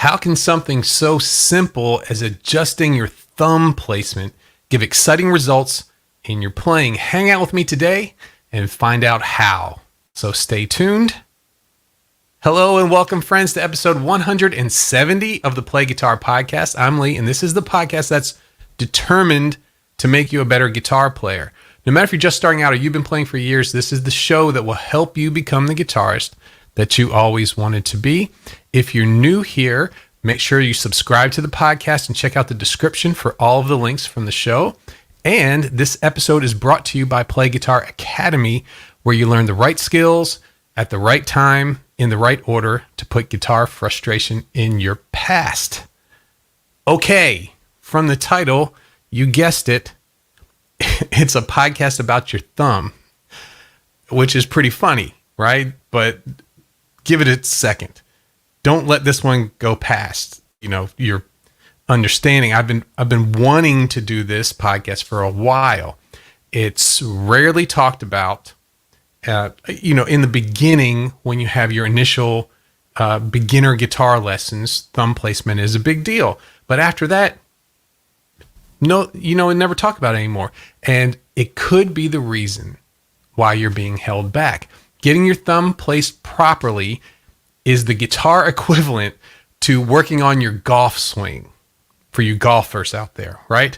How can something so simple as adjusting your thumb placement give exciting results in your playing? Hang out with me today and find out how. So stay tuned. Hello and welcome, friends, to episode 170 of the Play Guitar Podcast. I'm Lee, and this is the podcast that's determined to make you a better guitar player. No matter if you're just starting out or you've been playing for years, this is the show that will help you become the guitarist that you always wanted to be. If you're new here, make sure you subscribe to the podcast and check out the description for all of the links from the show. And this episode is brought to you by Play Guitar Academy, where you learn the right skills at the right time in the right order to put guitar frustration in your past. Okay, from the title, you guessed it, it's a podcast about your thumb, which is pretty funny, right? But give it a second. Don't let this one go past, your understanding. I've been wanting to do this podcast for a while. It's rarely talked about. In the beginning, when you have your initial beginner guitar lessons, thumb placement is a big deal. But after that, never talk about it anymore. And it could be the reason why you're being held back. Getting your thumb placed properly is the guitar equivalent to working on your golf swing for you golfers out there, right?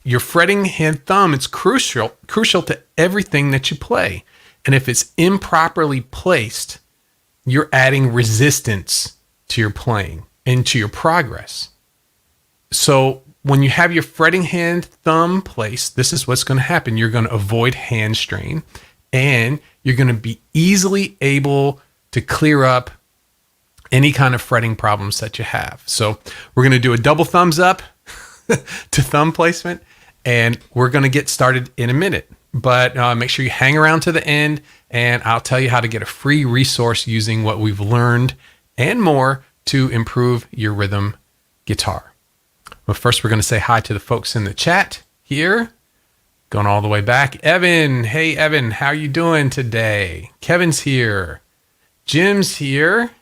Your fretting hand thumb is crucial to everything that you play. And if it's improperly placed, you're adding resistance to your playing and to your progress. So when you have your fretting hand thumb placed, this is what's going to happen. You're going to avoid hand strain, and you're going to be easily able to clear up any kind of fretting problems that you have. So we're going to do a double thumbs up to thumb placement, and we're going to get started in a minute. But make sure you hang around to the end, and I'll tell you how to get a free resource using what we've learned and more to improve your rhythm guitar. But first, we're going to say hi to the folks in the chat here. Going all the way back. Evan. Hey, Evan. How you doing today? Kevin's here. Jim's here.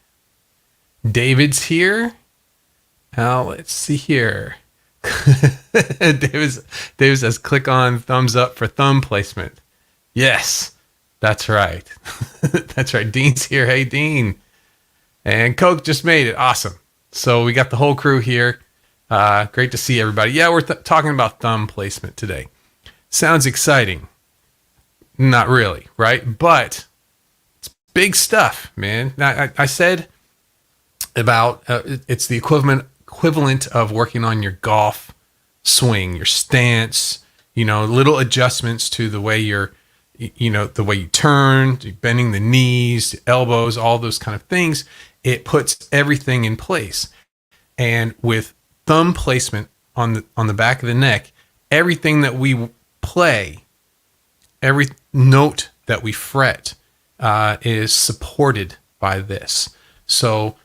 David's here. Now, let's see here. David says, click on thumbs up for thumb placement. Yes, that's right. That's right. Dean's here. Hey, Dean. And Coke just made it. Awesome. So we got the whole crew here. Great to see everybody. Yeah, we're talking about thumb placement today. Sounds exciting. Not really, right? But it's big stuff, man. Now, I said about it's the equivalent of working on your golf swing, your stance, little adjustments to the way the way you turn, bending the knees, the elbows, all those kind of things. It puts everything in place. And with thumb placement on the back of the neck, everything that we play, every note that we fret is supported by this. So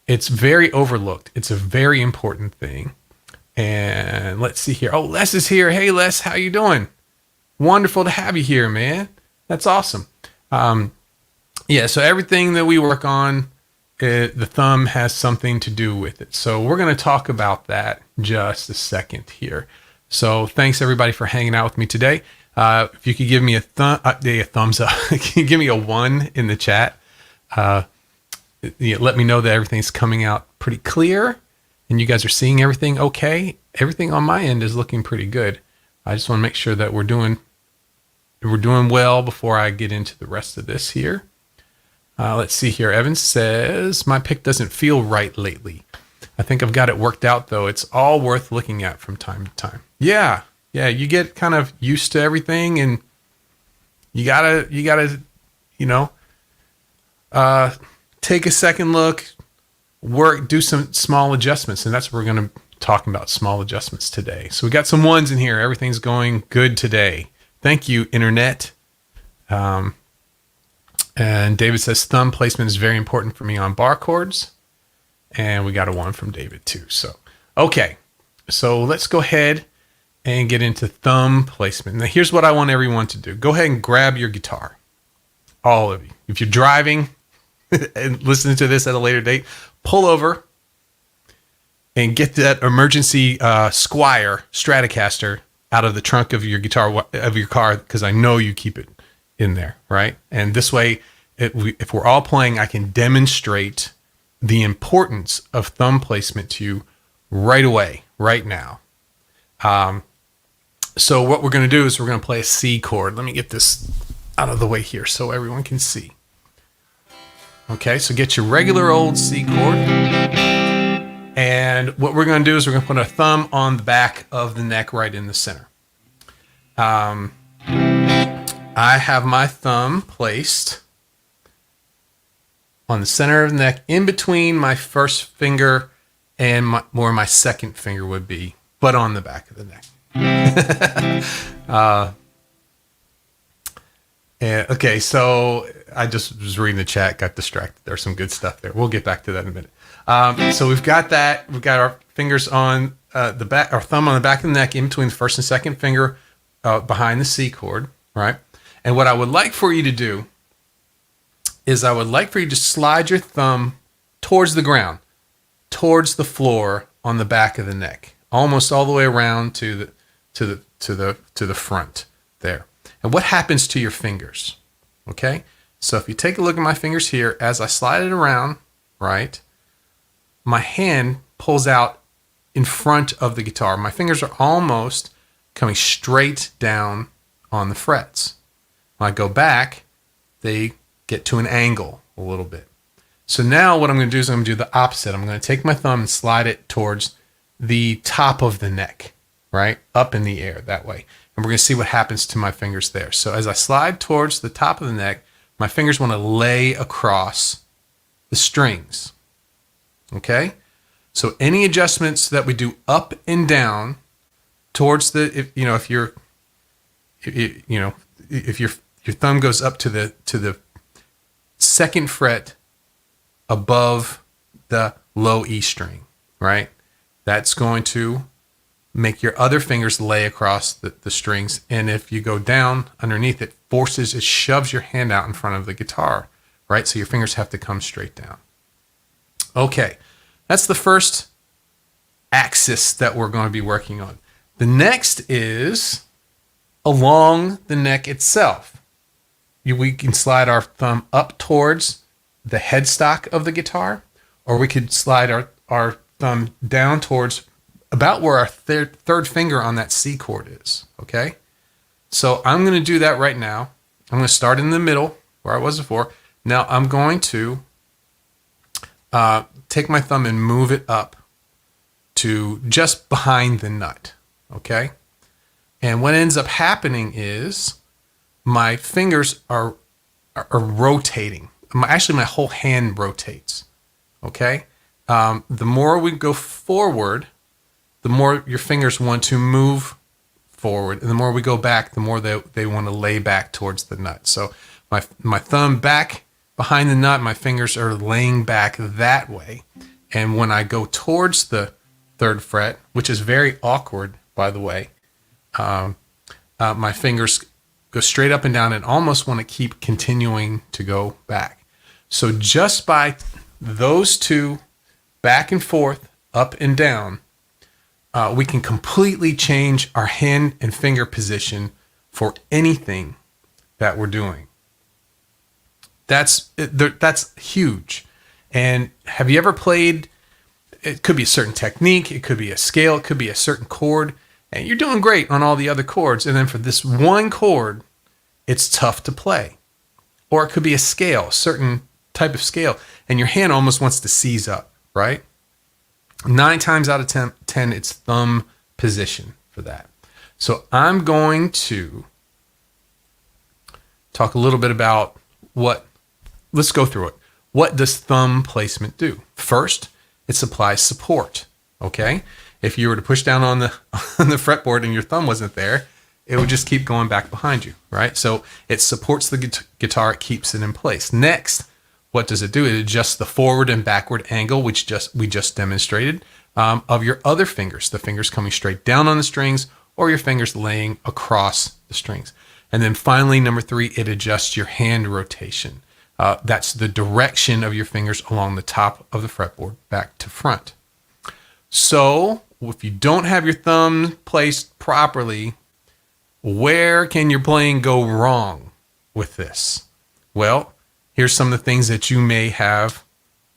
it's very overlooked. It's a very important thing. And let's see here. Oh, Les is here. Hey, Les, how you doing? Wonderful to have you here, man. That's awesome. So everything that we work on, the thumb has something to do with it. So we're going to talk about that just a second here. So thanks, everybody, for hanging out with me today. If you could give me a thumbs up. Can you give me a 1 in the chat? Let me know that everything's coming out pretty clear and you guys are seeing everything okay. Everything on my end is looking pretty good. I just want to make sure that we're doing well before I get into the rest of this here. Let's see here. Evan says, my pick doesn't feel right lately. I think I've got it worked out, though. It's all worth looking at from time to time. Yeah, you get kind of used to everything, and you gotta, take a second look, do some small adjustments, and that's what we're going to talk about, small adjustments today. So we got some 1s in here. Everything's going good today. Thank you, Internet. And David says, thumb placement is very important for me on bar chords. And we got a 1 from David too. So, okay. So let's go ahead and get into thumb placement. Now, here's what I want everyone to do. Go ahead and grab your guitar. All of you. If you're driving and listening to this at a later date, pull over and get that emergency Squire Stratocaster out of the trunk of your car, because I know you keep it in there, right? And this way, if we're all playing, I can demonstrate the importance of thumb placement to you right away, right now. So what we're going to do is we're going to play a C chord. Let me get this out of the way here so everyone can see. Okay, so get your regular old C chord. And what we're going to do is we're going to put our thumb on the back of the neck right in the center. I have my thumb placed on the center of the neck, in between my first finger and where my second finger would be, but on the back of the neck. Okay, so I just was reading the chat, got distracted. There's some good stuff there. We'll get back to that in a minute. So we've got that. We've got our fingers on the back, our thumb on the back of the neck, in between the first and second finger, behind the C chord, right? And what I would like for you to do is I would like for you to slide your thumb towards the ground, towards the floor on the back of the neck, almost all the way around to the front there. And what happens to your fingers? Okay, so if you take a look at my fingers here, as I slide it around, right, my hand pulls out in front of the guitar. My fingers are almost coming straight down on the frets. When I go back, they get to an angle a little bit. So now what I'm going to do is I'm going to do the opposite. I'm going to take my thumb and slide it towards the top of the neck, right? Up in the air that way. And we're going to see what happens to my fingers there. So as I slide towards the top of the neck, my fingers want to lay across the strings. Okay? So any adjustments that we do up and down towards if your thumb goes up to the second fret above the low E string, right? That's going to make your other fingers lay across the strings. And if you go down underneath, it shoves your hand out in front of the guitar, right? So your fingers have to come straight down. Okay, that's the first axis that we're going to be working on. The next is along the neck itself. We can slide our thumb up towards the headstock of the guitar, or we could slide our thumb down towards about where our third finger on that C chord is, okay? So I'm going to do that right now. I'm going to start in the middle where I was before. Now I'm going to take my thumb and move it up to just behind the nut, okay? And what ends up happening is my fingers are rotating. Actually, my whole hand rotates, okay? The more we go forward, the more your fingers want to move forward. And the more we go back, the more they want to lay back towards the nut. So my thumb back behind the nut, my fingers are laying back that way. And when I go towards the third fret, which is very awkward, by the way, my fingers go straight up and down and almost want to keep continuing to go back. So just by those two back and forth, up and down, we can completely change our hand and finger position for anything that we're doing. That's huge. And have you ever played, it could be a certain technique, it could be a scale, it could be a certain chord, and you're doing great on all the other chords, and then for this one chord, it's tough to play. Or it could be a scale, a certain type of scale, and your hand almost wants to seize up, right? 9 times out of 10, it's thumb position for that. So I'm going to talk a little bit about let's go through it. What does thumb placement do? First, it supplies support, okay? If you were to push down on the fretboard and your thumb wasn't there, it would just keep going back behind you, right? So it supports the guitar, it keeps it in place. Next, what does it do? It adjusts the forward and backward angle, which we just demonstrated, of your other fingers, the fingers coming straight down on the strings or your fingers laying across the strings. And then finally, number 3, it adjusts your hand rotation. That's the direction of your fingers along the top of the fretboard, back to front. So if you don't have your thumb placed properly, where can your playing go wrong with this? Well, here's some of the things that you may have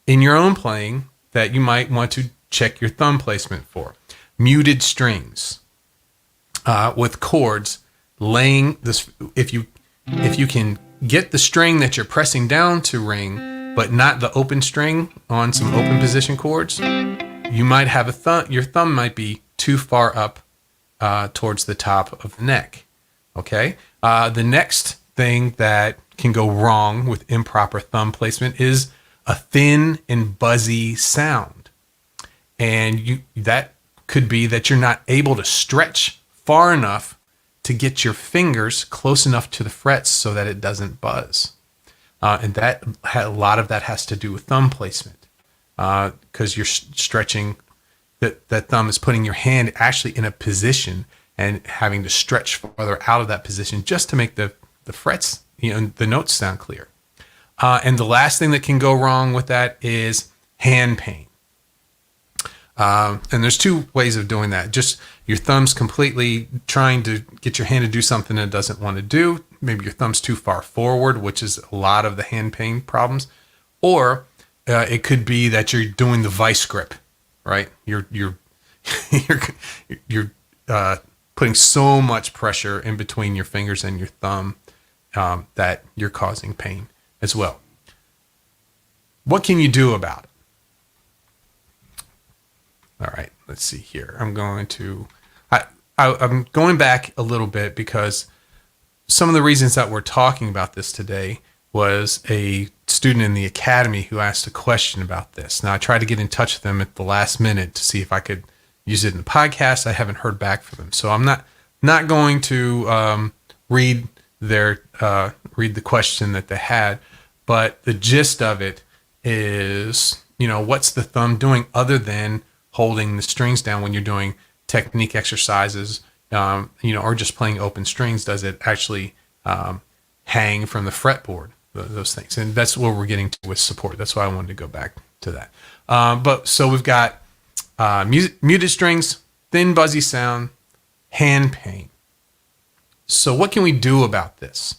in your own playing that you might want to check your thumb placement for. Muted strings. With chords, laying this, if you can get the string that you're pressing down to ring, but not the open string on some open position chords, you might have your thumb might be too far up towards the top of the neck. Okay. The next thing that can go wrong with improper thumb placement is a thin and buzzy sound, and that could be that you're not able to stretch far enough to get your fingers close enough to the frets so that it doesn't buzz. And a lot of that has to do with thumb placement, because you're stretching, that thumb is putting your hand actually in a position and having to stretch farther out of that position just to make the frets, the notes sound clear. And the last thing that can go wrong with that is hand pain. And there's two ways of doing that. Just your thumb's completely trying to get your hand to do something it doesn't want to do. Maybe your thumb's too far forward, which is a lot of the hand pain problems. Or it could be that you're doing the vice grip, right? You're putting so much pressure in between your fingers and your thumb that you're causing pain as well. What can you do about it? All right, let's see here. I'm going back a little bit because some of the reasons that we're talking about this today was a student in the academy who asked a question about this. Now, I tried to get in touch with them at the last minute to see if I could use it in the podcast. I haven't heard back from them, so I'm not going to read the question that they had, but the gist of it is, what's the thumb doing other than holding the strings down when you're doing technique exercises, or just playing open strings? Does it actually hang from the fretboard? Those things, and that's what we're getting to with support. That's why I wanted to go back to that. So we've got muted strings, thin buzzy sound, hand pain. So what can we do about this?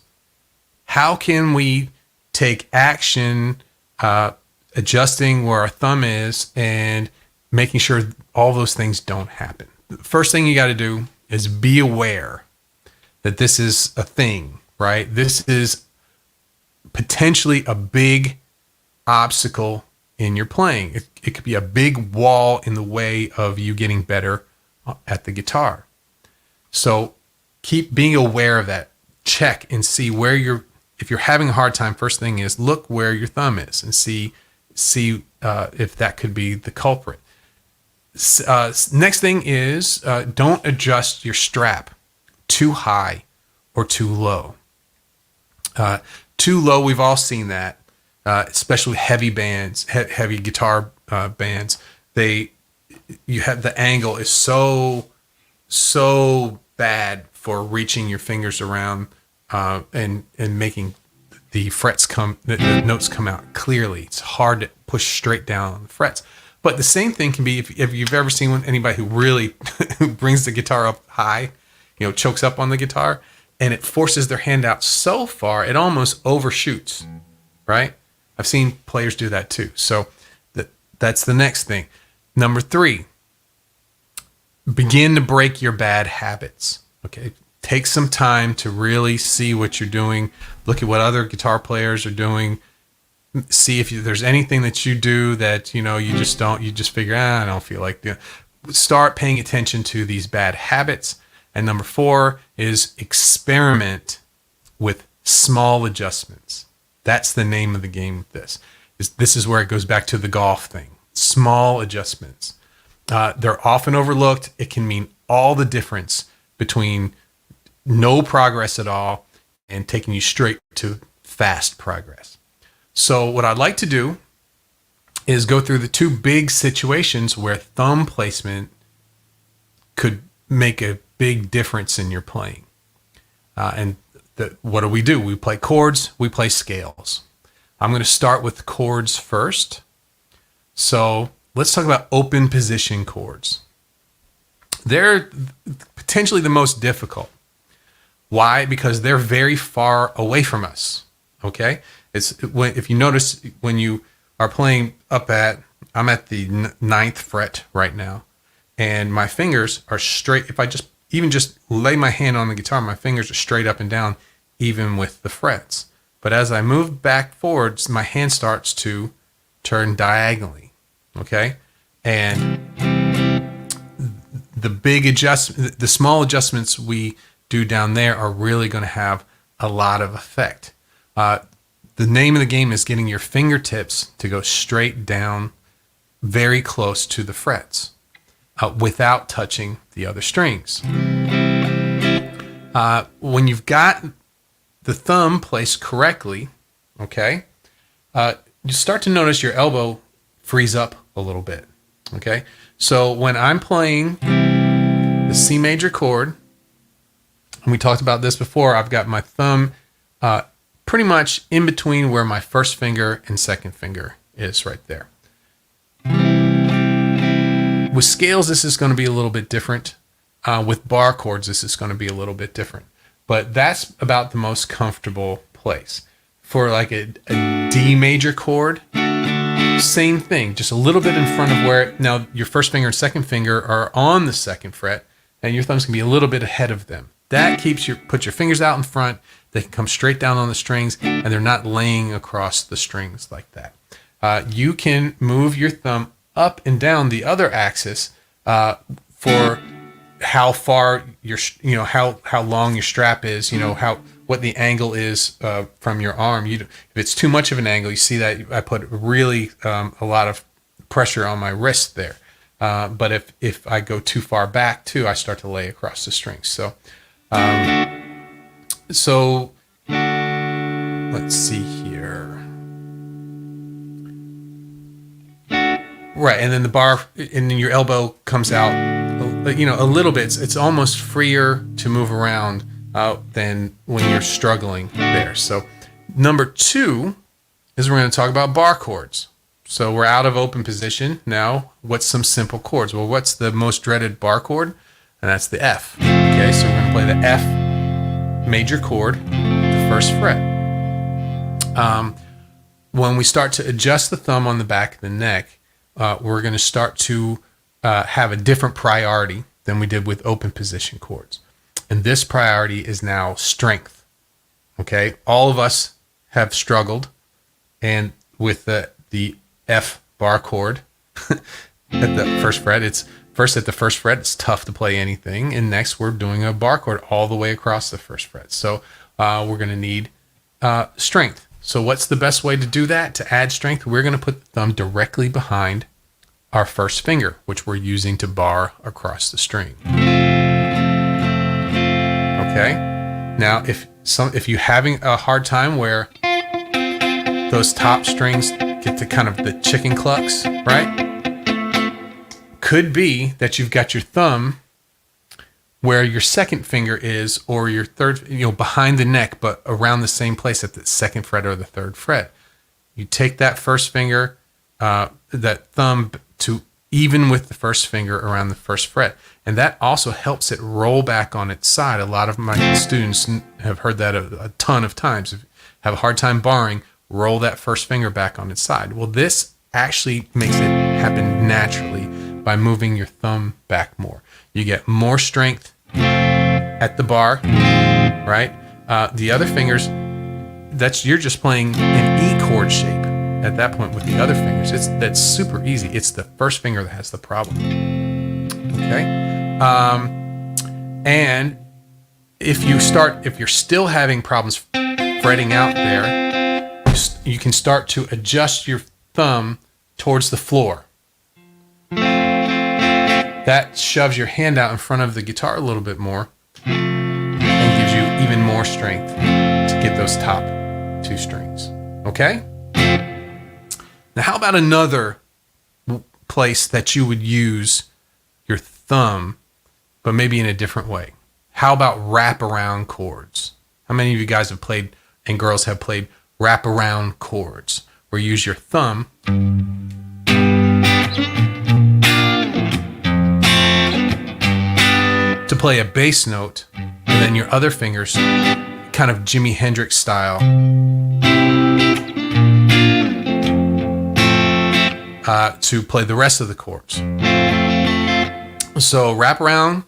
How can we take action, adjusting where our thumb is and making sure all those things don't happen? The first thing you got to do is be aware that this is a thing, right? This is potentially a big obstacle in your playing. It could be a big wall in the way of you getting better at the guitar. So keep being aware of that. Check and see where if you're having a hard time, first thing is look where your thumb is and see if that could be the culprit. Next thing is don't adjust your strap too high or too low. Too low, we've all seen that, especially heavy bands, heavy guitar bands. You have the angle is so bad for reaching your fingers around and making the the notes come out clearly. It's hard to push straight down on the frets. But the same thing can be if you've ever seen anybody who really who brings the guitar up high, chokes up on the guitar, and it forces their hand out so far it almost overshoots, right? I've seen players do that too. So that's the next thing. Number 3, begin to break your bad habits. Okay, take some time to really see what you're doing. Look at what other guitar players are doing. See if there's anything that you do that you just don't. You just figure, I don't feel like doing. Start paying attention to these bad habits. And number 4 is experiment with small adjustments. That's the name of the game with this. This is where it goes back to the golf thing. Small adjustments. They're often overlooked. It can mean all the difference between no progress at all and taking you straight to fast progress. So what I'd like to do is go through the 2 big situations where thumb placement could make a big difference in your playing. What do? We play chords, we play scales. I'm going to start with chords first. So let's talk about open position chords. They're potentially the most difficult. Why? Because they're very far away from us. Okay? If you notice when you are playing I'm at the ninth fret right now, and my fingers are straight. If I just lay my hand on the guitar, my fingers are straight up and down, even with the frets. But as I move back forwards, my hand starts to turn diagonally. Okay? And the small adjustments we do down there are really going to have a lot of effect. The name of the game is getting your fingertips to go straight down, very close to the frets, without touching the other strings. When you've got the thumb placed correctly, okay, you start to notice your elbow frees up a little bit. Okay, so when I'm playing the C major chord, and we talked about this before, I've got my thumb pretty much in between where my first finger and second finger is right there. With scales, this is going to be a little bit different. With bar chords, this is going to be a little bit different. But that's about the most comfortable place. For like a D major chord, same thing, just a little bit in front of where now your first finger and second finger are on the second fret, and your thumb's gonna be a little bit ahead of them. That put your fingers out in front. They can come straight down on the strings, and they're not laying across the strings like that. You can move your thumb up and down the other axis for how far how long your strap is, what the angle is from your arm. If it's too much of an angle, you see that I put really a lot of pressure on my wrist there. But if I go too far back too, I start to lay across the strings. So let's see here. Right, and then the bar, and then your elbow comes out, a little bit. It's almost freer to move around than when you're struggling there. So number 2 is we're going to talk about bar chords. So we're out of open position. Now, what's some simple chords? Well, what's the most dreaded bar chord? And that's the F. Okay, so we're going to play the F major chord, the first fret. When we start to adjust the thumb on the back of the neck, we're going to start to have a different priority than we did with open position chords. And this priority is now strength. Okay, all of us have struggled, and with the F bar chord at the first fret, it's tough to play anything, and next we're doing a bar chord all the way across the first fret. So we're going to need strength. So what's the best way to do that? To add strength, we're going to put the thumb directly behind our first finger, which we're using to bar across the string. Okay. Now, if you're having a hard time where those top strings get to kind of the chicken clucks, right? Could be that you've got your thumb where your second finger is, or your third, behind the neck, but around the same place at the second fret or the third fret. You take that first finger, that thumb to even with the first finger around the first fret. And that also helps it roll back on its side. A lot of my students have heard that a ton of times. If you have a hard time barring, roll that first finger back on its side. Well, this actually makes it happen naturally by moving your thumb back more. You get more strength at the bar, right? The other fingers, you're just playing an E chord shape at that point with the other fingers. That's super easy. It's the first finger that has the problem. Okay? And if you're still having problems fretting out there, you can start to adjust your thumb towards the floor. That shoves your hand out in front of the guitar a little bit more and gives you even more strength to get those top 2 strings. Okay? Now, how about another place that you would use your thumb, but maybe in a different way? How about wraparound chords? How many of you guys have played, and girls have played, wraparound chords, where you use your thumb to play a bass note, and then your other fingers, kind of Jimi Hendrix style, to play the rest of the chords. So wraparound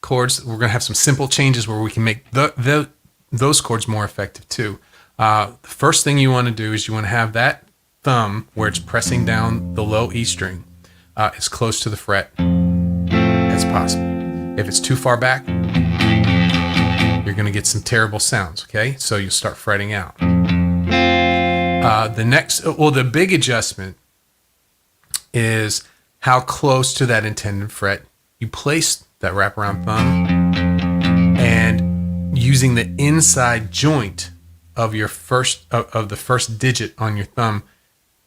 chords, we're going to have some simple changes where we can make those chords more effective too. The first thing you want to do is you want to have that thumb where it's pressing down the low E string as close to the fret as possible. If it's too far back, you're going to get some terrible sounds, okay? So you'll start fretting out. The big adjustment is how close to that intended fret you place that wraparound thumb, and using the inside joint of your the first digit on your thumb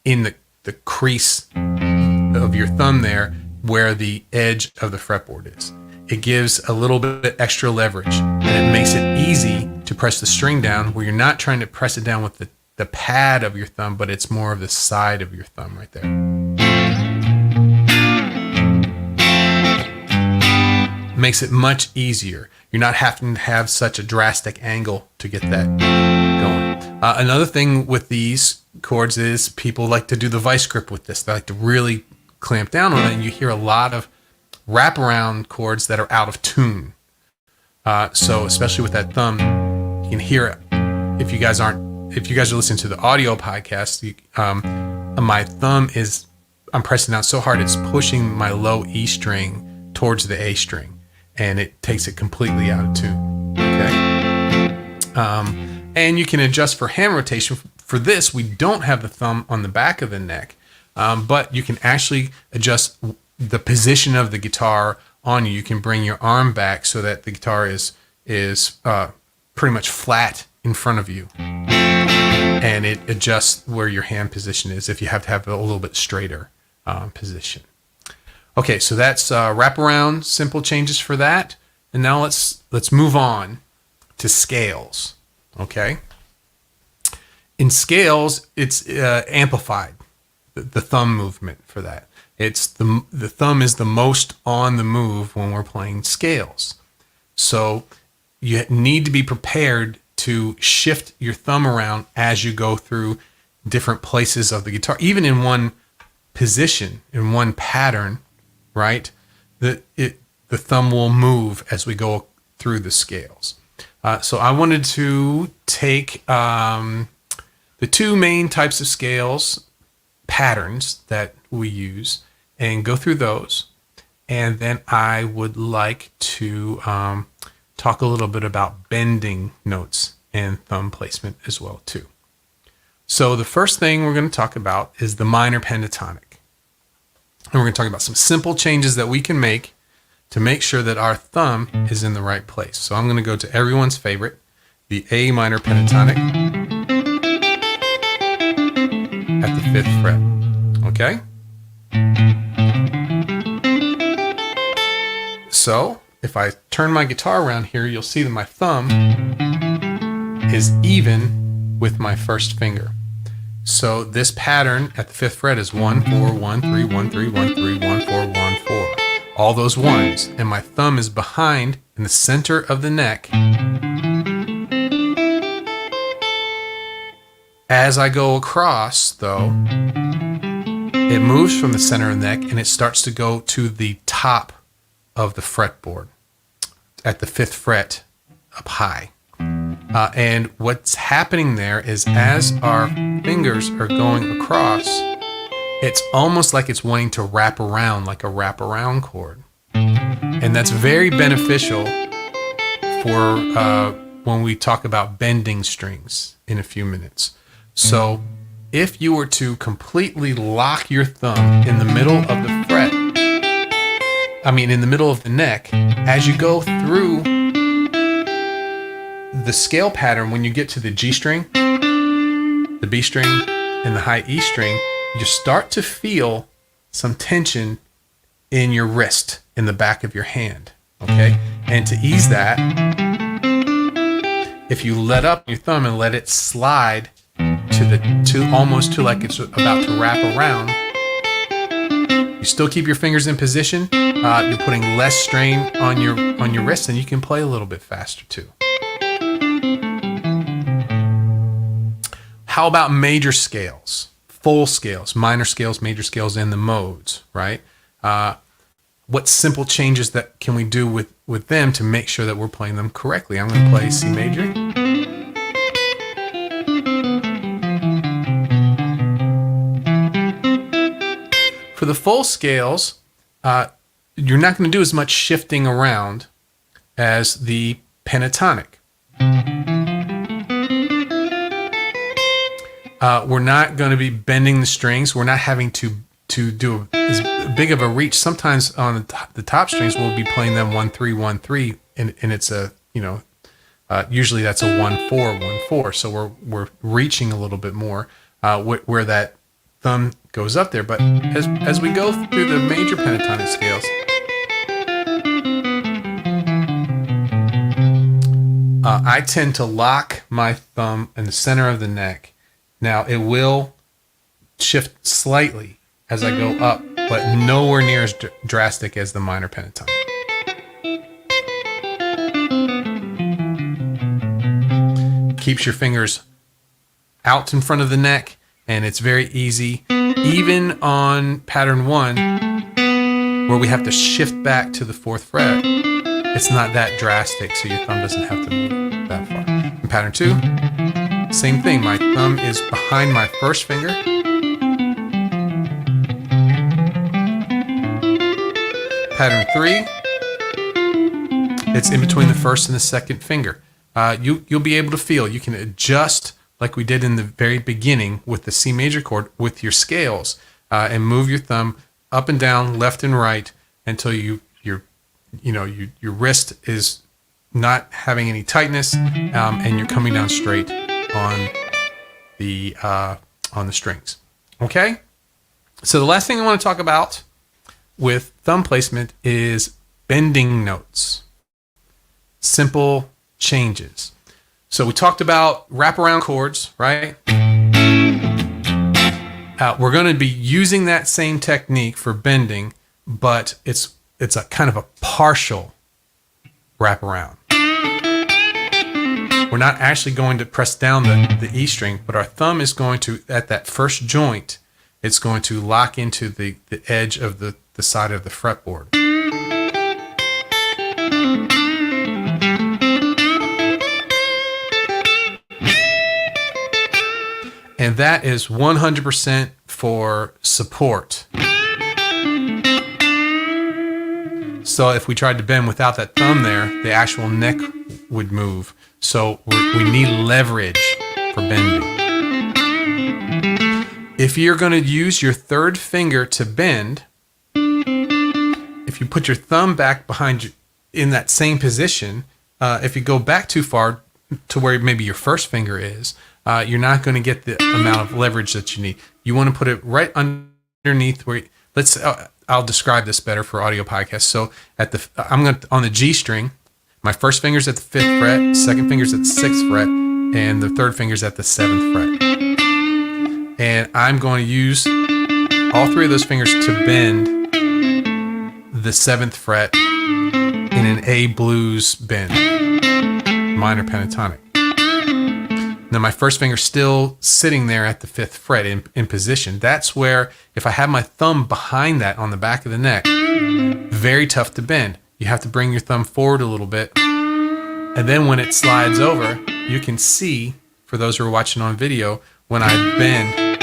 in the crease of your thumb there where the edge of the fretboard is. It gives a little bit extra leverage, and it makes it easy to press the string down where you're not trying to press it down with the pad of your thumb, but it's more of the side of your thumb right there. Makes it much easier. You're not having to have such a drastic angle to get that going. Another thing with these chords is people like to do the vice grip with this. They like to really clamp down on it, and you hear a lot of wraparound chords that are out of tune. So especially with that thumb, you can hear it. If you guys are listening to the audio podcast, my thumb I'm pressing down so hard it's pushing my low E string towards the A string, and it takes it completely out of tune. Okay. And you can adjust for hand rotation. For this, we don't have the thumb on the back of the neck, but you can actually adjust the position of the guitar on you. You can bring your arm back so that the guitar is pretty much flat in front of you, and it adjusts where your hand position is if you have to have a little bit straighter position. Okay, so that's wraparound, simple changes for that. And now let's move on to scales. Okay, in scales, it's amplified. The thumb movement for that. It's the thumb is the most on the move when we're playing scales. So you need to be prepared to shift your thumb around as you go through different places of the guitar, even in one position, in one pattern, right? The thumb will move as we go through the scales. So I wanted to take the two main types of scales patterns that we use and go through those. And then I would like to talk a little bit about bending notes and thumb placement as well too. So the first thing we're going to talk about is the minor pentatonic. And we're going to talk about some simple changes that we can make to make sure that our thumb is in the right place. So I'm going to go to everyone's favorite, the A minor pentatonic at the 5th fret. Okay? So if I turn my guitar around here, you'll see that my thumb is even with my first finger. So this pattern at the 5th fret is 1, 4, 1, 3, 1, 3, 1, 3, 1, 4, 1, 4. All those ones. And my thumb is behind in the center of the neck. As I go across, though, it moves from the center of the neck and it starts to go to the top of the fretboard at the 5th fret up high. And what's happening there is as our fingers are going across, it's almost like it's wanting to wrap around, like a wraparound chord. And that's very beneficial for when we talk about bending strings in a few minutes. So if you were to completely lock your thumb in the middle of the fret, in the middle of the neck, as you go through the scale pattern, when you get to the G string, the B string, and the high E string, you start to feel some tension in your wrist, in the back of your hand, okay? And to ease that, if you let up your thumb and let it slide to almost to like it's about to wrap around, You still keep your fingers in position. You're putting less strain on your wrist, and you can play a little bit faster too. How about major scales, full scales, minor scales, major scales, and the modes, right? What simple changes that can we do with them to make sure that we're playing them correctly? I'm going to play C major. For the full scales, you're not going to do as much shifting around as the pentatonic. We're not going to be bending the strings. We're not having to do as big of a reach. Sometimes on the top strings, we'll be playing them 1-3, 1-3, and it's a, usually that's a 1-4, 1-4. So we're reaching a little bit more where that thumb goes up there. But as we go through the major pentatonic scales, I tend to lock my thumb in the center of the neck. Now it will shift slightly as I go up, but nowhere near as drastic as the minor pentatonic. Keeps your fingers out in front of the neck, and it's very easy. Even on pattern 1, where we have to shift back to the 4th fret, it's not that drastic, so your thumb doesn't have to move that far. In pattern 2, same thing. My thumb is behind my first finger. Pattern 3, it's in between the first and the second finger. You'll be able to feel. You can adjust like we did in the very beginning with the C major chord with your scales, and move your thumb up and down, left and right, until your wrist is not having any tightness, and you're coming down straight on the strings. Okay. So the last thing I want to talk about with thumb placement is bending notes. Simple changes. So we talked about wraparound chords, right? We're going to be using that same technique for bending, but it's a kind of a partial wraparound. We're not actually going to press down the E string, but our thumb is going to, at that first joint, it's going to lock into the edge of the side of the fretboard. And that is 100% for support. So if we tried to bend without that thumb there, the actual neck would move. So we need leverage for bending. If you're going to use your third finger to bend, if you put your thumb back behind you in that same position, if you go back too far to where maybe your first finger is, you're not going to get the amount of leverage that you need. You want to put it right underneath where. I'll describe this better for audio podcasts. So on the G string, my first finger's at the 5th fret, second finger's at the 6th fret, and the third finger's at the 7th fret. And I'm going to use all three of those fingers to bend the 7th fret in an A blues bend, minor pentatonic. Now my first finger's still sitting there at the 5th fret in position. That's where, if I have my thumb behind that on the back of the neck, very tough to bend. You have to bring your thumb forward a little bit. And then when it slides over, you can see, for those who are watching on video, when I bend,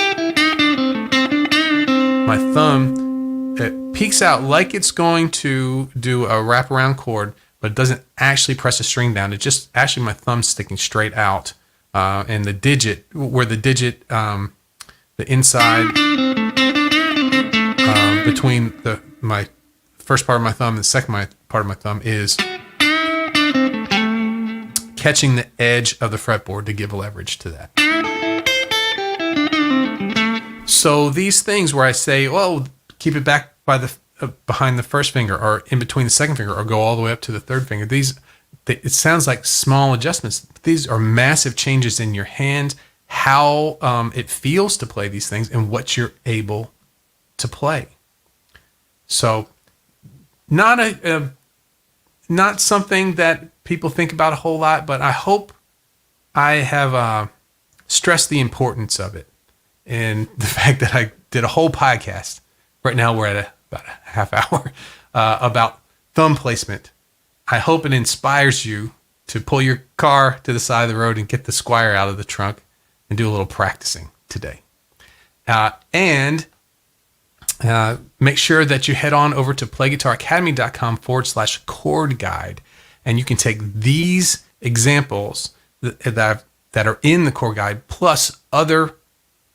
my thumb, it peeks out like it's going to do a wraparound chord, but it doesn't actually press a string down. It just, actually my thumb's sticking straight out. And the digit, the inside between my first part of my thumb and the second part of my thumb is catching the edge of the fretboard to give leverage to that. So these things where I say, well, keep it back by behind the first finger, or in between the second finger, or go all the way up to the third finger, it sounds like small adjustments. These are massive changes in your hand, how it feels to play these things, and what you're able to play. So not something that people think about a whole lot, but I hope I have stressed the importance of it and the fact that I did a whole podcast. Right now we're at about a half hour about thumb placement. I hope it inspires you to pull your car to the side of the road and get the Squire out of the trunk and do a little practicing today. And make sure that you head on over to playguitaracademy.com/chord guide, and you can take these examples that are in the chord guide plus other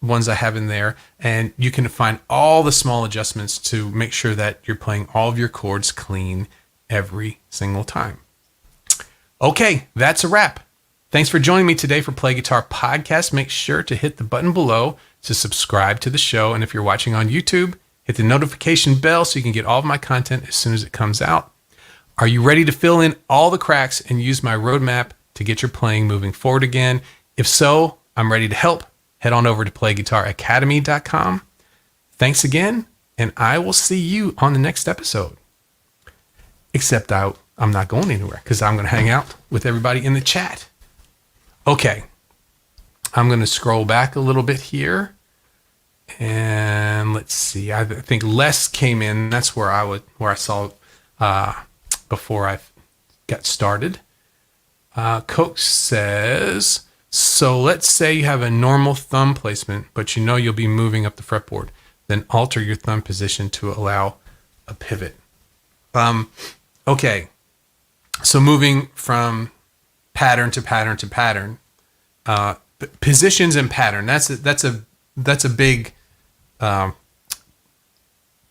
ones I have in there, and you can find all the small adjustments to make sure that you're playing all of your chords clean every single time. Okay, that's a wrap. Thanks for joining me today for Play Guitar Podcast. Make sure to hit the button below to subscribe to the show, and if you're watching on YouTube, hit the notification bell so you can get all of my content as soon as it comes out. Are you ready to fill in all the cracks and use my roadmap to get your playing moving forward again? If so, I'm ready to help. Head on over to playguitaracademy.com. Thanks again, and I will see you on the next episode. Except I'm not going anywhere because I'm going to hang out with everybody in the chat. Okay, I'm going to scroll back a little bit here. And let's see. I think Les came in. That's where I saw before I got started. Coach says, so let's say you have a normal thumb placement, but you know you'll be moving up the fretboard. Then alter your thumb position to allow a pivot. Okay. So moving from pattern to pattern to pattern, positions and pattern. That's a big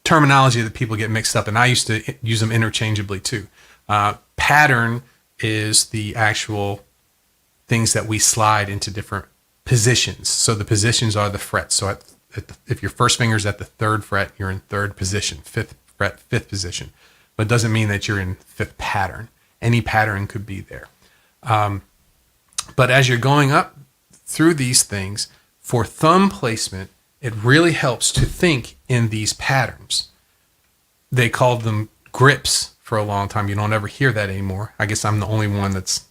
terminology that people get mixed up, and I used to use them interchangeably too. Pattern is the actual things that we slide into different positions. So the positions are the frets. So if your first finger's at the 3rd fret, you're in 3rd position, 5th fret, 5th position. But it doesn't mean that you're in 5th pattern. Any pattern could be there. But as you're going up through these things, for thumb placement, it really helps to think in these patterns. They called them grips for a long time. You don't ever hear that anymore. I guess I'm the only one that's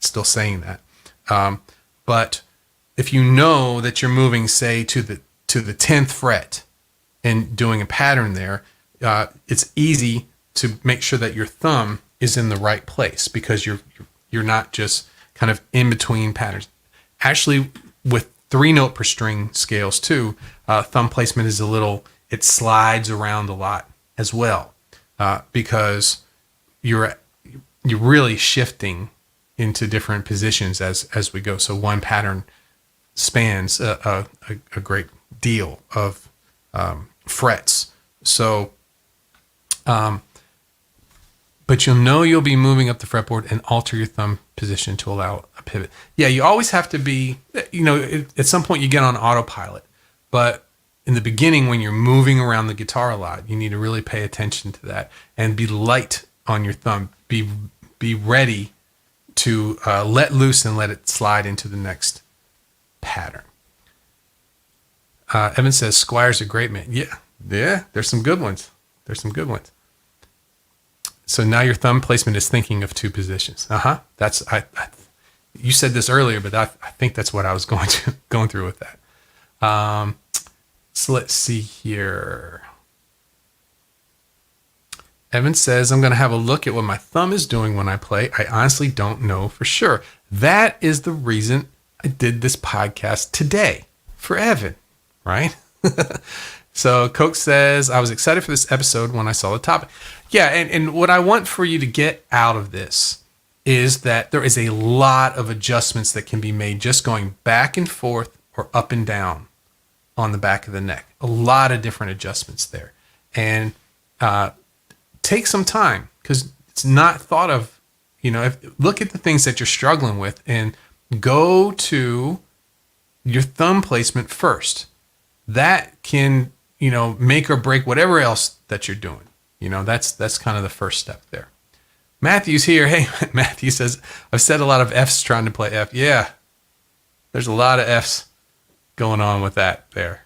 still saying that. But if you know that you're moving, say, to the 10th fret and doing a pattern there, it's easy to make sure that your thumb is in the right place because you're not just kind of in between patterns. Actually, with 3-note per string scales too, thumb placement is it slides around a lot as well, because you're really shifting into different positions as we go. So one pattern spans a great deal of frets. So, but you'll be moving up the fretboard and alter your thumb position to allow a pivot. Yeah, you always have to be, at some point you get on autopilot, but in the beginning when you're moving around the guitar a lot, you need to really pay attention to that and be light on your thumb. Be ready to let loose and let it slide into the next pattern. Evan says, Squire's a great man. Yeah, there's some good ones. So now your thumb placement is thinking of 2 positions. That's you said this earlier, but I think that's what I was going through with that. So let's see here. Evan says, I'm going to have a look at what my thumb is doing when I play. I honestly don't know for sure. That is the reason I did this podcast today for Evan, right? So Coke says, I was excited for this episode when I saw the topic. Yeah, and what I want for you to get out of this is that there is a lot of adjustments that can be made just going back and forth or up and down on the back of the neck. A lot of different adjustments there. And take some time because it's not thought of, look at the things that you're struggling with and go to your thumb placement first. That can, make or break whatever else that you're doing. That's kind of the first step there. Matthew's here. Hey, Matthew says, I've said a lot of F's trying to play F. Yeah, there's a lot of F's going on with that there.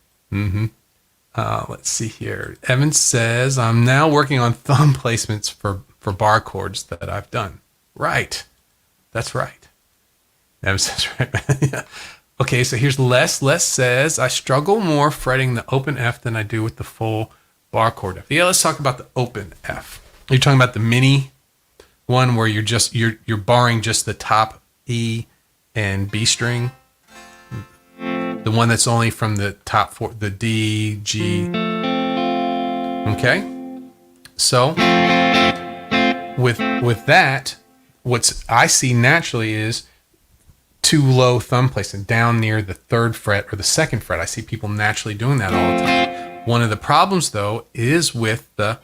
Let's see here. Evan says, I'm now working on thumb placements for bar chords that I've done. Right. That's right. Evan says, right. Yeah. Okay, so here's Les. Les says, I struggle more fretting the open F than I do with the full bar chord F. Yeah, let's talk about the open F. You're talking about the mini one where you're barring just the top E and B string. The one that's only from the top four, the D, G. Okay? So with that, what I see naturally is too low thumb placement down near the 3rd fret or the 2nd fret. I see people naturally doing that all the time. One of the problems though is with the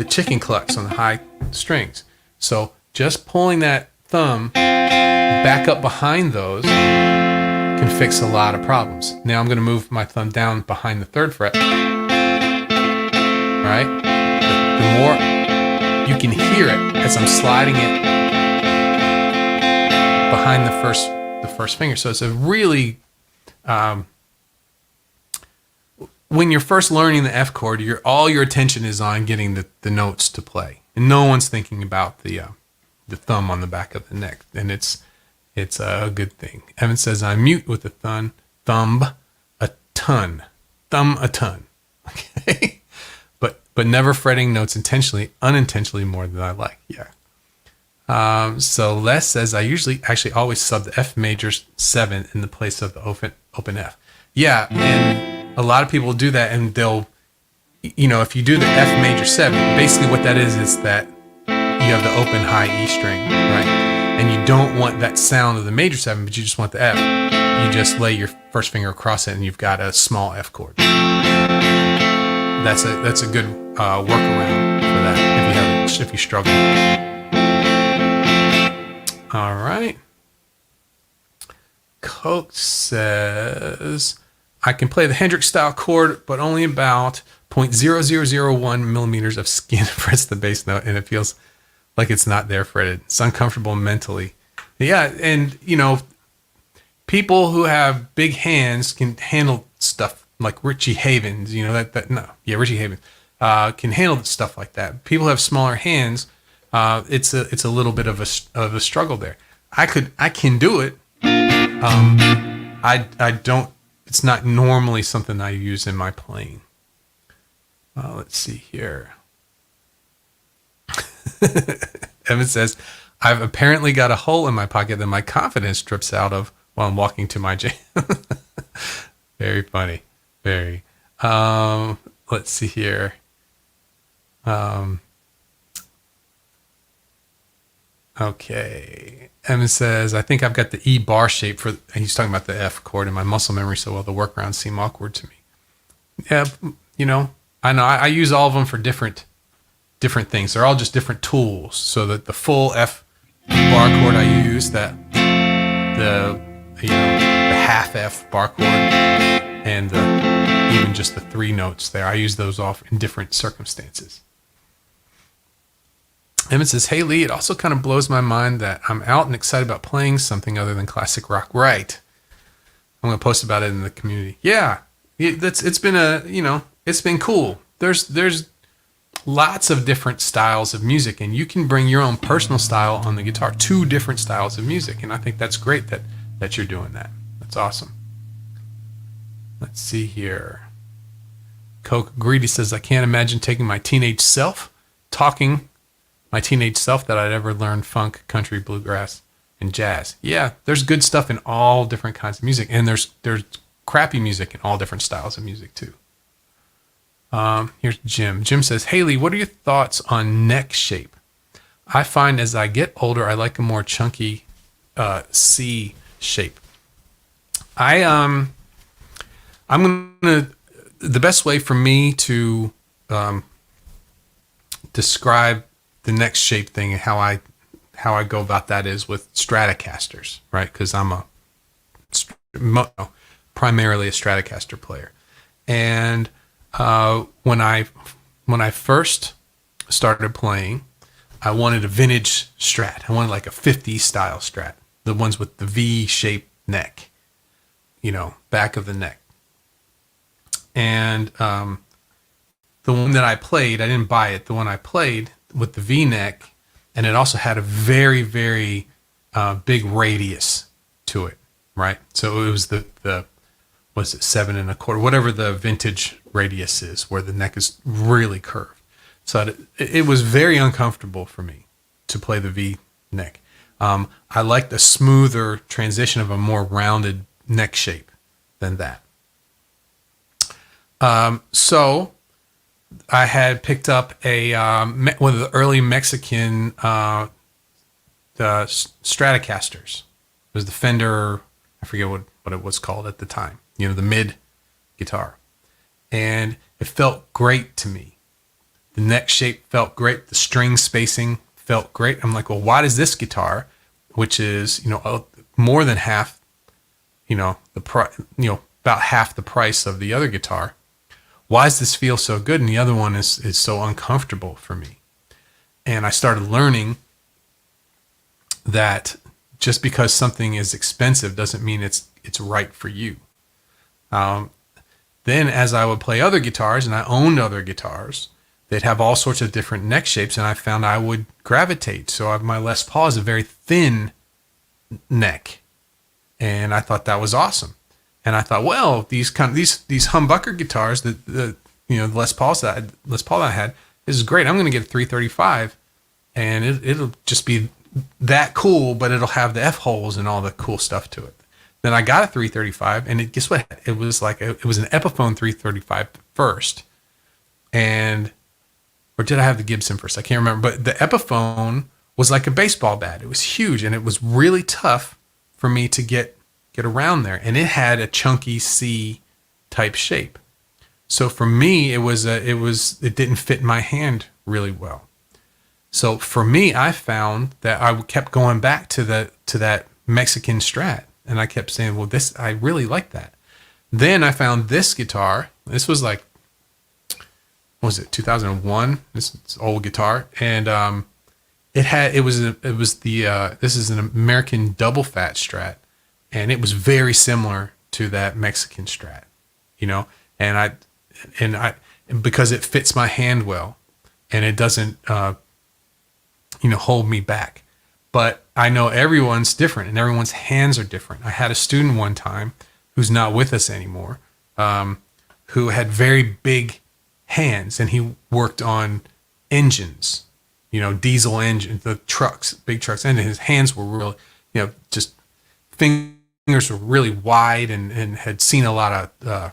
chicken clucks on the high strings. So just pulling that thumb back up behind those can fix a lot of problems. Now I'm going to move my thumb down behind the 3rd fret. Right? The more you can hear it as I'm sliding it behind the first finger. So it's a really when you're first learning the F chord, all your attention is on getting the notes to play, and no one's thinking about the thumb on the back of the neck, and it's a good thing. Evan says I mute with the thumb a ton, okay, but never fretting notes unintentionally more than I like. Yeah. So Les says I actually always sub the F major 7 in the place of the open F. Yeah, and a lot of people do that, and they'll, if you do the F major 7, basically what that is that you have the open high E string, right? And you don't want that sound of the major 7, but you just want the F. You just lay your first finger across it, and you've got a small F chord. That's a good workaround for that if you struggle. All right. Coke says, I can play the Hendrix style chord, but only about 0.0001 millimeters of skin frets the bass note, and it feels like it's not there fretted. It's uncomfortable mentally. Yeah, and people who have big hands can handle stuff like Richie Havens. Richie Havens can handle stuff like that. People who have smaller hands. It's a little bit of a struggle there. I can do it. I don't. It's not normally something I use in my playing. Let's see here. Evan says, I've apparently got a hole in my pocket that my confidence drips out of while I'm walking to my jam. Very funny. Very. Let's see here. Okay. Evan says, I think I've got the E bar shape and he's talking about the F chord in my muscle memory so well the workarounds seem awkward to me. Yeah, I know I use all of them for different things. They're all just different tools. So that the full F bar chord I use, the half F bar chord, and even just the 3 notes there. I use those off in different circumstances. Emmett says, hey, Lee, it also kind of blows my mind that I'm out and excited about playing something other than classic rock. Right. I'm going to post about it in the community. Yeah. It's been cool. There's lots of different styles of music, and you can bring your own personal style on the guitar, 2 different styles of music. And I think that's great that you're doing that. That's awesome. Let's see here. Coke Greedy says, I can't imagine taking my teenage self that I'd ever learn funk, country, bluegrass, and jazz. Yeah, there's good stuff in all different kinds of music, and there's crappy music in all different styles of music too. Here's Jim. Jim says, hey Lee, what are your thoughts on neck shape? I find as I get older, I like a more chunky C shape. The best way for me to describe the neck shape thing and how I go about that is with Stratocasters, right? Because I'm primarily a Stratocaster player, and when I first started playing, I wanted a vintage Strat. I wanted like a 50s style Strat, the ones with the V-shaped neck, back of the neck. And the one that I played, I didn't buy it. The one I played with the V-neck, and it also had a very, very big radius to it, right? So it was the was it 7 1/4, whatever the vintage radius is, where the neck is really curved. So it was very uncomfortable for me to play the V neck. I like the smoother transition of a more rounded neck shape than that. So I had picked up one of the early Mexican the Stratocasters. It was the Fender, I forget what it was called at the time. The mid guitar. And it felt great to me. The neck shape felt great. The string spacing felt great. I'm like, well, why does this guitar, which is, more than half, about half the price of the other guitar, why does this feel so good and the other one is so uncomfortable for me? And I started learning that just because something is expensive doesn't mean it's right for you. Then as I would play other guitars, and I owned other guitars, they'd have all sorts of different neck shapes, and I found I would gravitate. So my Les Paul is a very thin neck, and I thought that was awesome. And I thought, well, these humbucker guitars, the Les Paul that I had, this is great. I'm going to get a 335, and it'll just be that cool, but it'll have the F holes and all the cool stuff to it. Then I got a 335, and guess what? It was it was an Epiphone 335 first, or did I have the Gibson first? I can't remember. But the Epiphone was like a baseball bat. It was huge, and it was really tough for me to get around there. And it had a chunky C type shape. So for me, it didn't fit my hand really well. So for me, I found that I kept going back to that Mexican Strat. And I kept saying, well, I really like that. Then I found this guitar. This was like, what was it, 2001? This old guitar. And this is an American double fat Strat. And it was very similar to that Mexican Strat, and because it fits my hand well and it doesn't, hold me back. But I know everyone's different and everyone's hands are different. I had a student one time who's not with us anymore, who had very big hands, and he worked on engines, diesel engines, the trucks, big trucks, and his hands were really, just fingers were really wide and had seen a lot of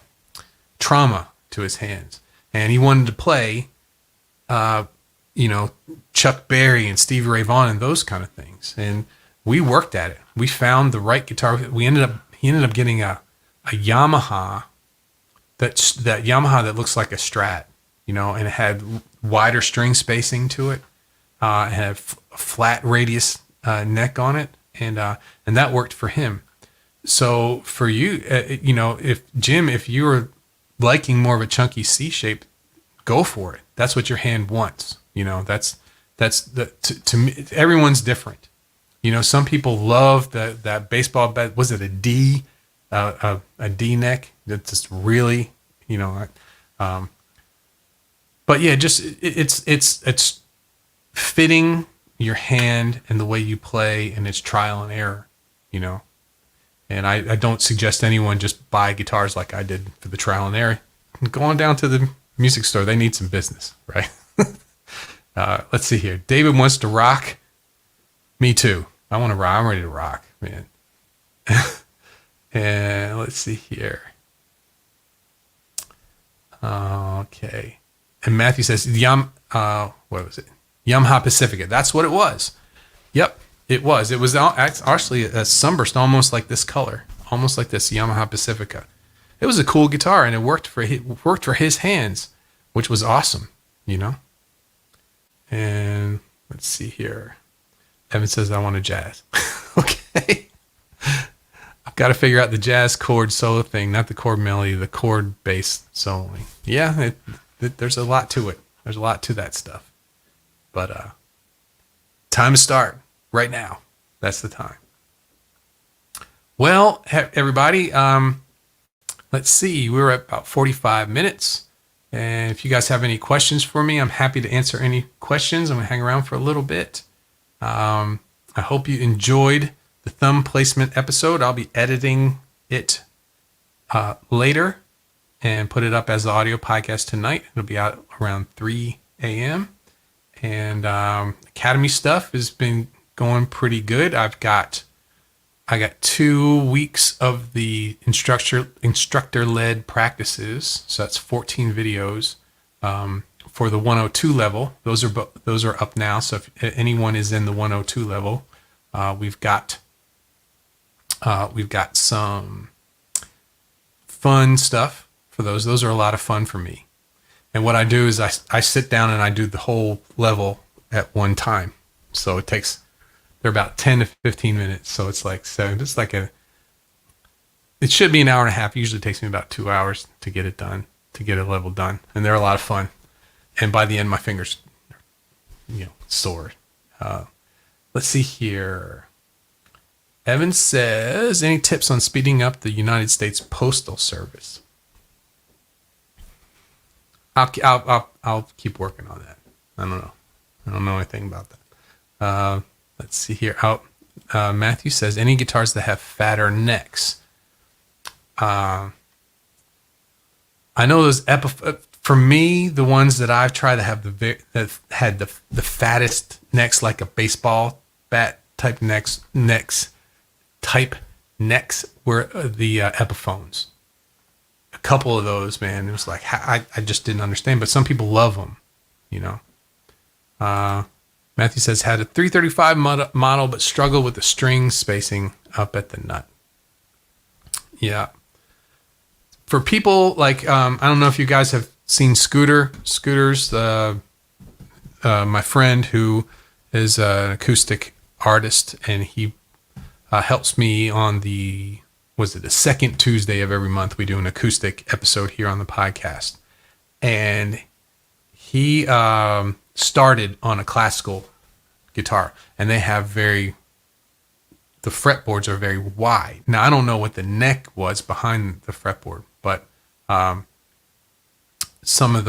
trauma to his hands. And he wanted to play, Chuck Berry and Stevie Ray Vaughan and those kind of things. And we worked at it. We found the right guitar. He ended up getting a Yamaha, that Yamaha that looks like a Strat, and it had wider string spacing to it. It had a flat radius neck on it, and that worked for him. So for you, if you were liking more of a chunky C shape, go for it. That's what your hand wants. To me, everyone's different. Some people love that baseball bat. Was it a D neck? That's just really, but yeah, just it's fitting your hand and the way you play, and it's trial and error, And I don't suggest anyone just buy guitars like I did for the trial and error. Go on down to the music store. They need some business, right? Let's see here. David wants to rock. Me too. I want to rock. I'm ready to rock, man. And let's see here. Okay. And Matthew says, what was it? Yamaha Pacifica. That's what it was. Yep, it was. It was actually a sunburst, almost like this color, almost like this Yamaha Pacifica. It was a cool guitar, and it worked for his hands, which was awesome, And let's see here. Evan says, I want a jazz. Okay. I've got to figure out the jazz chord solo thing, not the chord melody, the chord bass soloing. Yeah, there's a lot to it. There's a lot to that stuff. But time to start right now. That's the time. Well, everybody, Let's see. We're at about 45 minutes. And if you guys have any questions for me, I'm happy to answer any questions. I'm going to hang around for a little bit. I hope you enjoyed the thumb placement episode. I'll be editing it later and put it up as the audio podcast tonight. It'll be out around 3 a.m. And Academy stuff has been going pretty good. I got 2 weeks of the instructor-led practices. So that's 14 videos for the 102 level. Those are up now. So if anyone is in the 102 level, we've got some fun stuff for those. Those are a lot of fun for me. And what I do is I sit down and I do the whole level at one time. So they're about 10 to 15 minutes. So it's like, it should be an hour and a half. It usually takes me about 2 hours to get it done, to get a level done. And they're a lot of fun. And by the end, my fingers, sore. Let's see here. Evan says, any tips on speeding up the United States Postal Service? I'll keep working on that. I don't know anything about that. Let's see here. Matthew says, any guitars that have fatter necks? I know those for me, the ones that I've tried that had the fattest necks, like a baseball bat type necks were the Epiphones. A couple of those, man, it was like I just didn't understand, but some people love them, Matthew says, had a 335 model, but struggled with the string spacing up at the nut. Yeah. For people like, I don't know if you guys have seen Scooters, my friend who is an acoustic artist, and he helps me on the second Tuesday of every month. We do an acoustic episode here on the podcast. And he started on a classical guitar, and they have the fretboards are very wide. Now, I don't know what the neck was behind the fretboard, but some of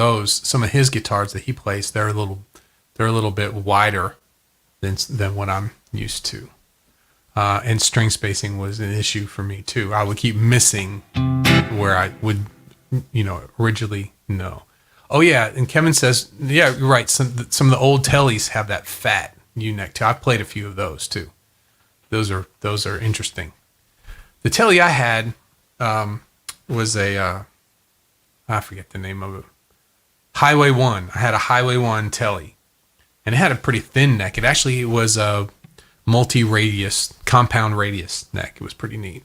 his guitars that he plays, they're a little bit wider than what I'm used to. And string spacing was an issue for me too. I would keep missing where I would, originally know. Oh yeah, and Kevin says, yeah, you're right. Some of the old tellies have that fat U-neck too. I've played a few of those too. Those are interesting. The telly I had was I forget the name of it. Highway 1. I had a Highway 1 telly, and it had a pretty thin neck. It was a multi-radius, compound radius neck. It was pretty neat.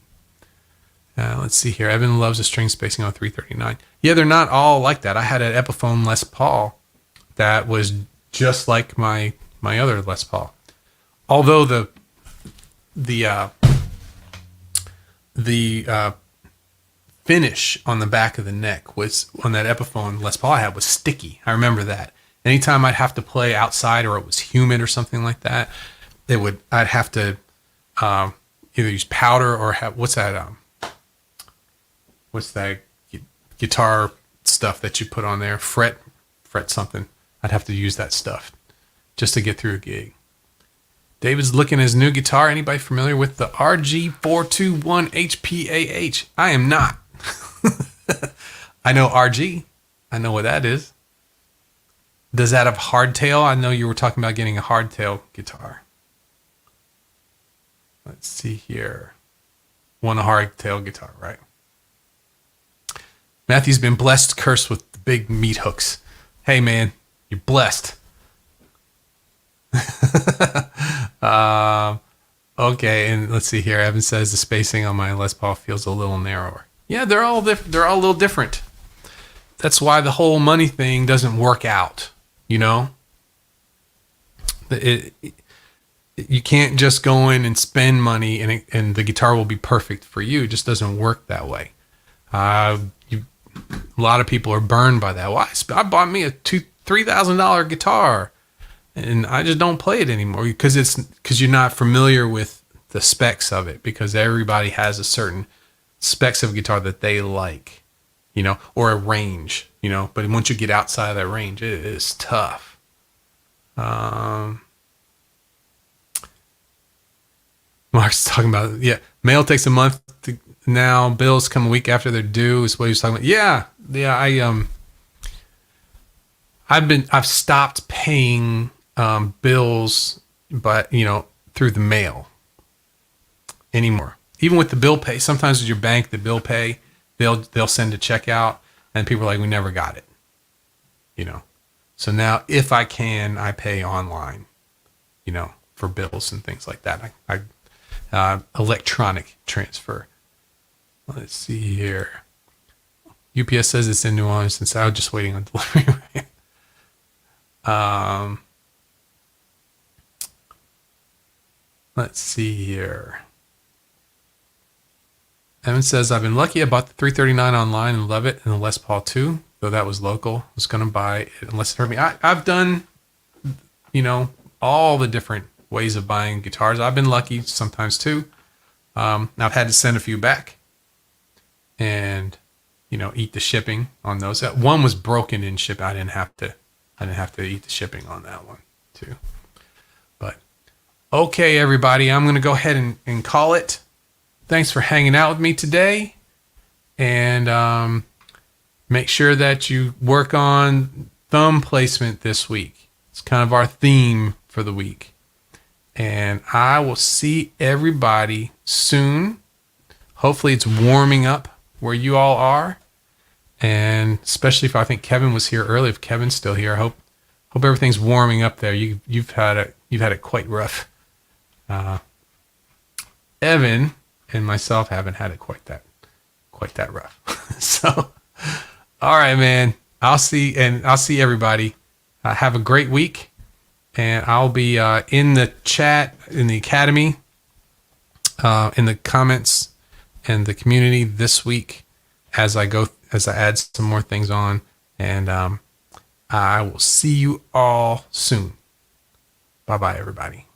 Let's see here. Evan loves the string spacing on 339. Yeah, they're not all like that. I had an Epiphone Les Paul that was just like my other Les Paul. Although the finish on the back of the neck was, on that Epiphone Les Paul I had, was sticky. I remember that. Anytime I'd have to play outside or it was humid or something like that, I'd have to either use powder or what's that guitar stuff that you put on there, fret something. I'd have to use that stuff just to get through a gig. David's looking at his new guitar. Anybody familiar with the RG421 HPAH? I am not. I know RG. I know what that is. Does that have hardtail? I know you were talking about getting a hardtail guitar. Let's see here. Want a hardtail guitar, right? Matthew's been blessed, cursed with the big meat hooks. Hey, man, you're blessed. Okay, and let's see here. Evan says the spacing on my Les Paul feels a little narrower. Yeah, they're all a little different. That's why the whole money thing doesn't work out. You can't just go in and spend money and the guitar will be perfect for you. It just doesn't work that way. A lot of people are burned by that. Well, I bought me a $3,000 guitar and I just don't play it anymore because you're not familiar with the specs of it, because everybody has a certain specs of a guitar that they like, or a range, but once you get outside of that range, it is tough. Mark's talking about, mail takes a month to now, bills come a week after they're due is what he was talking about. Yeah. I've stopped paying bills, but through the mail anymore. Even with the bill pay, sometimes with your bank, the bill pay, they'll send a check out, and people are like, we never got it. So now if I can, I pay online, for bills and things like that. I electronic transfer. Let's see here. UPS says it's in New Orleans, since I was just waiting on delivery. Let's see here. Evan says, I've been lucky. I bought the 339 online and love it, and the Les Paul too, though that was local. I was going to buy it unless it hurt me. I've done, all the different ways of buying guitars. I've been lucky sometimes too. I've had to send a few back and, eat the shipping on those. That one was broken in shipping. I didn't have to eat the shipping on that one too. But okay, everybody, I'm going to go ahead and call it. Thanks for hanging out with me today, and make sure that you work on thumb placement this week. It's kind of our theme for the week, and I will see everybody soon. Hopefully it's warming up where you all are, and especially if I think Kevin was here early. If Kevin's still here, I hope everything's warming up there. You've had it quite rough. Evan and myself haven't had it quite that rough. So, all right, man. I'll see everybody. Have a great week, and I'll be in the chat, in the academy, in the comments, and the community this week as I add some more things on, and I will see you all soon. Bye bye, everybody.